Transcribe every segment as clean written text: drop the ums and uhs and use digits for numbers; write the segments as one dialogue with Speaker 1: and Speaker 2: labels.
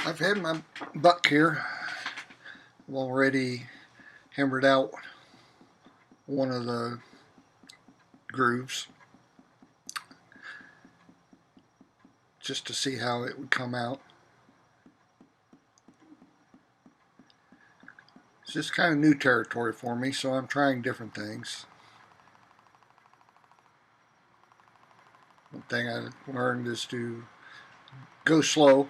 Speaker 1: I've had my buck here. I've already hammered out one of the grooves just to see how it would come out. It's just kind of new territory for me, so I'm trying different things. One thing I learned is to go slow,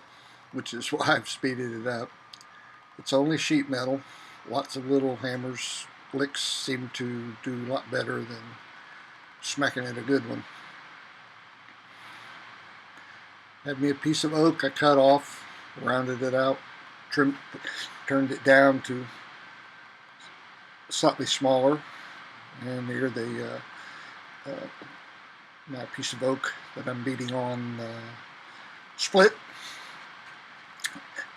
Speaker 1: which is why I've speeded it up. It's only sheet metal. Lots of little hammers. Licks seem to do a lot better than smacking at a good one. Had me a piece of oak I cut off, rounded it out, turned it down to slightly smaller, and here my piece of oak that I'm beating on split.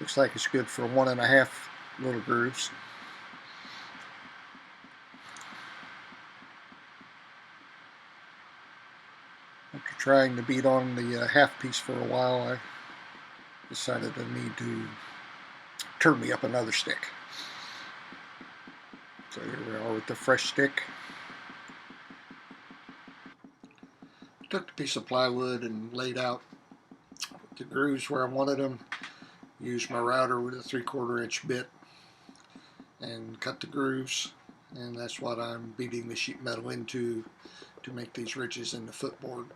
Speaker 1: Looks like it's good for 1.5 little grooves. After trying to beat on the half piece for a while, I decided I need to turn me up another stick. So here we are with the fresh stick. Took the piece of plywood and laid out the grooves where I wanted them. Used my router with a 3/4 inch bit and cut the grooves, and that's what I'm beating the sheet metal into to make these ridges in the footboard.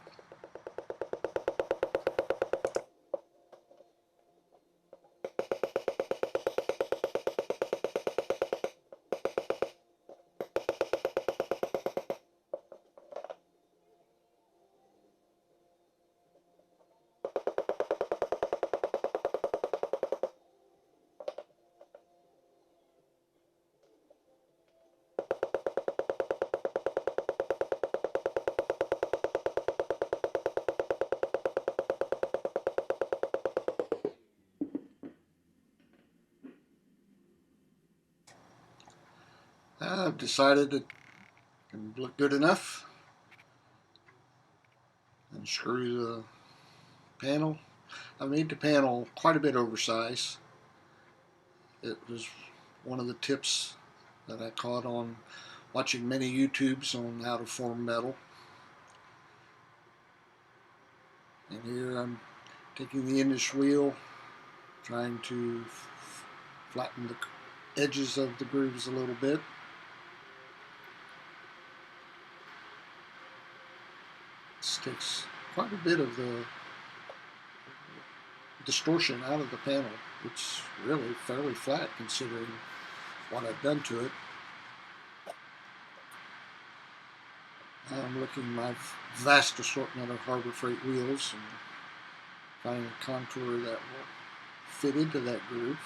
Speaker 1: I've decided it can look good enough. Unscrew the panel. I made the panel quite a bit oversized. It was one of the tips that I caught on watching many YouTubes on how to form metal. And here I'm taking the English wheel, trying to flatten the edges of the grooves a little bit. This takes quite a bit of the distortion out of the panel. It's really fairly flat considering what I've done to it. I'm looking at my vast assortment of Harbor Freight wheels and finding a contour that will fit into that groove.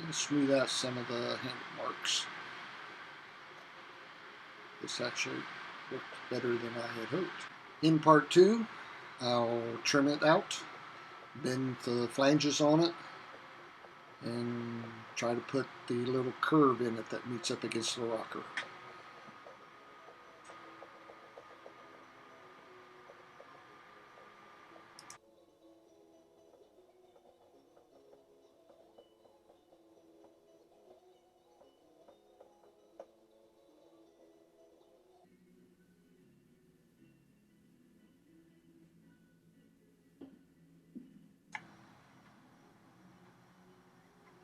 Speaker 1: And smooth out some of the handle marks. This actually worked better than I had hoped. In part 2, I'll trim it out, bend the flanges on it, and try to put the little curve in it that meets up against the rocker.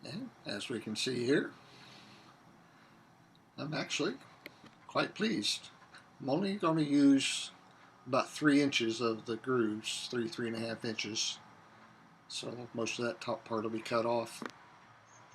Speaker 1: And as we can see here, I'm actually quite pleased. I'm only going to use about 3 inches of the grooves, 3.5 inches. So most of that top part will be cut off.